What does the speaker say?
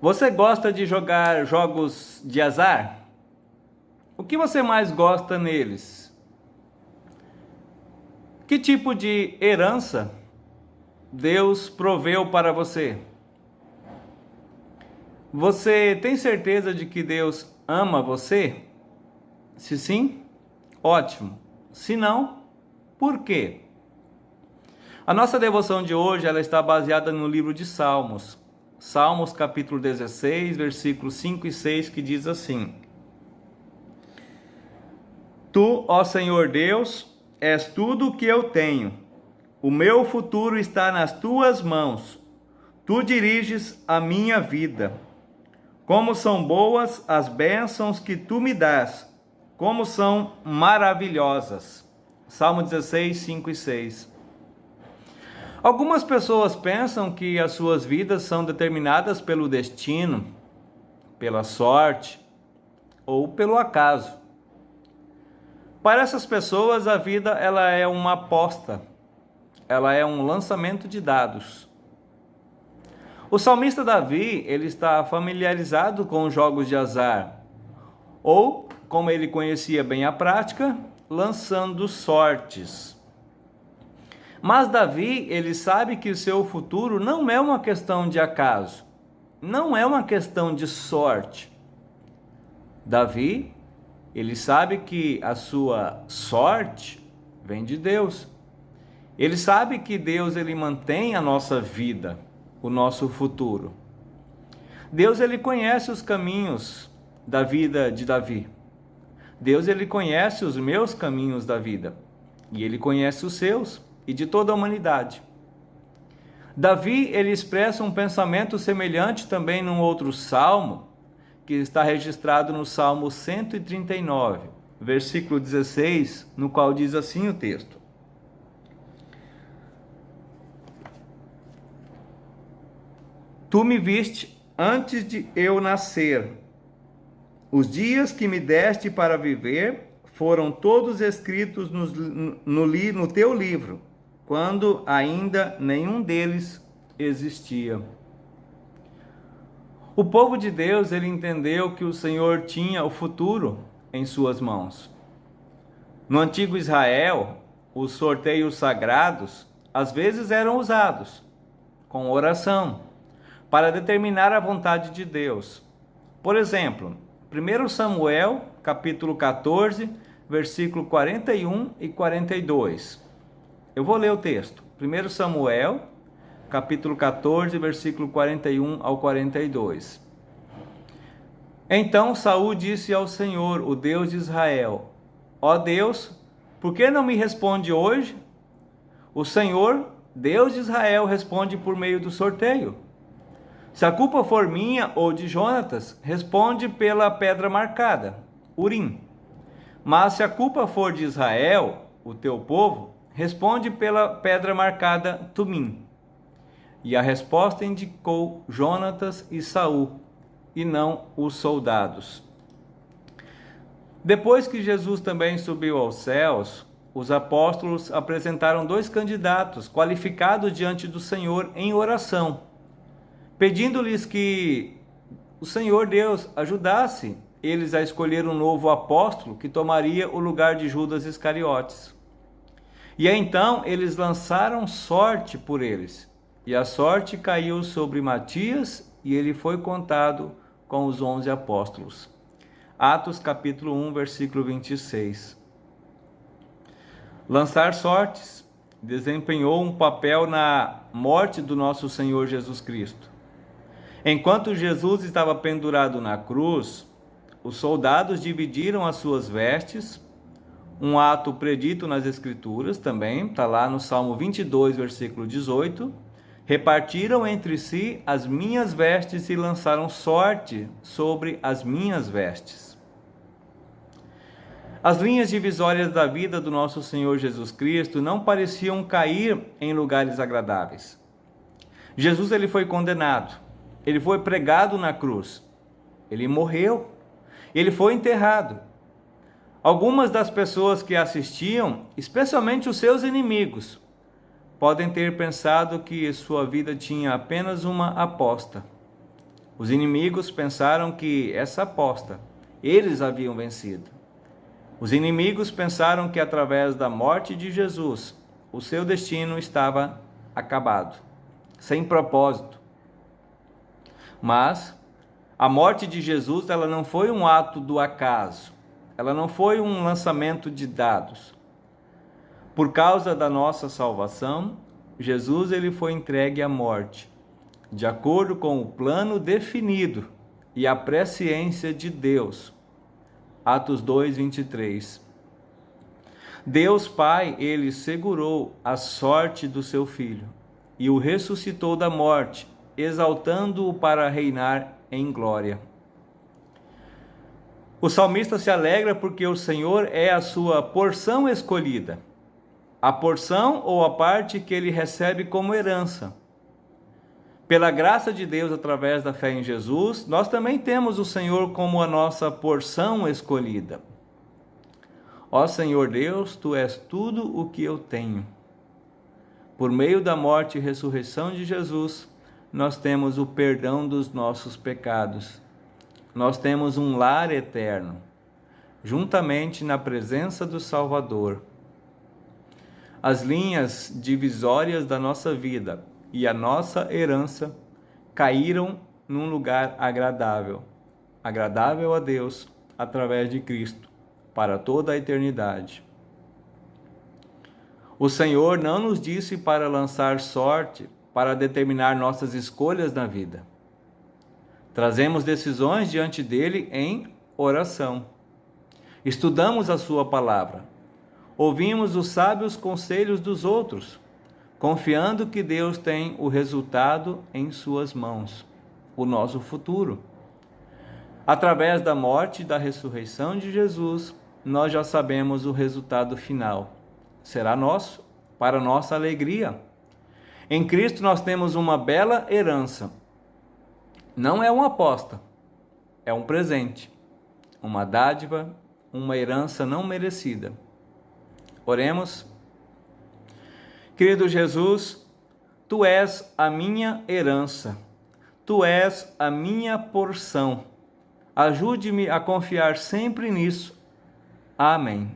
Você gosta de jogar jogos de azar? O que você mais gosta neles? Que tipo de herança Deus proveu para você? Você tem certeza de que Deus ama você? Se sim, ótimo. Se não, por quê? A nossa devoção de hoje ela está baseada no livro de Salmos. Salmos capítulo 16, versículos 5 e 6, que diz assim: Tu, ó Senhor Deus, és tudo o que eu tenho. O meu futuro está nas tuas mãos. Tu diriges a minha vida. Como são boas as bênçãos que tu me dás, como são maravilhosas. Salmo 16, 5 e 6. Algumas pessoas pensam que as suas vidas são determinadas pelo destino, pela sorte ou pelo acaso. Para essas pessoas, a vida ela é uma aposta, ela é um lançamento de dados. O salmista Davi, ele está familiarizado com os jogos de azar, ou, como ele conhecia bem a prática, lançando sortes. Mas Davi, ele sabe que o seu futuro não é uma questão de acaso, não é uma questão de sorte. Davi, ele sabe que a sua sorte vem de Deus. Ele sabe que Deus ele mantém a nossa vida, o nosso futuro. Deus ele conhece os caminhos da vida de Davi. Deus ele conhece os meus caminhos da vida e ele conhece os seus e de toda a humanidade. Davi ele expressa um pensamento semelhante também num outro salmo, que está registrado no Salmo 139, versículo 16, no qual diz assim o texto: Tu me viste antes de eu nascer. Os dias que me deste para viver foram todos escritos no teu livro, quando ainda nenhum deles existia. O povo de Deus, ele entendeu que o Senhor tinha o futuro em suas mãos. No antigo Israel, os sorteios sagrados às vezes eram usados com oração para determinar a vontade de Deus. Por exemplo, 1 Samuel, capítulo 14, versículo 41 e 42. Eu vou ler o texto. 1 Samuel, capítulo 14, versículo 41 ao 42. Então Saul disse ao Senhor, o Deus de Israel: Ó Deus, por que não me responde hoje? O Senhor, Deus de Israel, responde por meio do sorteio. Se a culpa for minha ou de Jonatas, responde pela pedra marcada, Urim. Mas se a culpa for de Israel, o teu povo, responde pela pedra marcada, Tumim. E a resposta indicou Jonatas e Saul, e não os soldados. Depois que Jesus também subiu aos céus, os apóstolos apresentaram 2 candidatos qualificados diante do Senhor em oração, pedindo-lhes que o Senhor Deus ajudasse eles a escolher um novo apóstolo que tomaria o lugar de Judas Iscariotes. E aí, então eles lançaram sorte por eles, e a sorte caiu sobre Matias, e ele foi contado com os 11 apóstolos. Atos capítulo 1, versículo 26. Lançar sortes desempenhou um papel na morte do nosso Senhor Jesus Cristo. Enquanto Jesus estava pendurado na cruz, os soldados dividiram as suas vestes, um ato predito nas Escrituras também, está lá no Salmo 22, versículo 18, repartiram entre si as minhas vestes e lançaram sorte sobre as minhas vestes. As linhas divisórias da vida do nosso Senhor Jesus Cristo não pareciam cair em lugares agradáveis. Jesus ele foi condenado, ele foi pregado na cruz, ele morreu, ele foi enterrado. Algumas das pessoas que assistiam, especialmente os seus inimigos, podem ter pensado que sua vida tinha apenas uma aposta. Os inimigos pensaram que essa aposta eles haviam vencido. Os inimigos pensaram que através da morte de Jesus, o seu destino estava acabado, sem propósito. Mas a morte de Jesus, ela não foi um ato do acaso. Ela não foi um lançamento de dados. Por causa da nossa salvação, Jesus ele foi entregue à morte, de acordo com o plano definido e a presciência de Deus. Atos 2:23. Deus Pai, ele segurou a sorte do seu filho e o ressuscitou da morte, exaltando-o para reinar em glória. O salmista se alegra porque o Senhor é a sua porção escolhida, a porção ou a parte que ele recebe como herança. Pela graça de Deus, através da fé em Jesus, nós também temos o Senhor como a nossa porção escolhida. Ó Senhor Deus, Tu és tudo o que eu tenho. Por meio da morte e ressurreição de Jesus, nós temos o perdão dos nossos pecados. Nós temos um lar eterno, juntamente na presença do Salvador. As linhas divisórias da nossa vida e a nossa herança caíram num lugar agradável, agradável a Deus, através de Cristo, para toda a eternidade. O Senhor não nos disse para lançar sorte, para determinar nossas escolhas na vida. Trazemos decisões diante dele em oração. Estudamos a sua palavra. Ouvimos os sábios conselhos dos outros, confiando que Deus tem o resultado em suas mãos, o nosso futuro. Através da morte e da ressurreição de Jesus, nós já sabemos o resultado final. Será nosso, para nossa alegria. Em Cristo nós temos uma bela herança. Não é uma aposta, é um presente, uma dádiva, uma herança não merecida. Oremos. Querido Jesus, Tu és a minha herança, Tu és a minha porção. Ajude-me a confiar sempre nisso. Amém.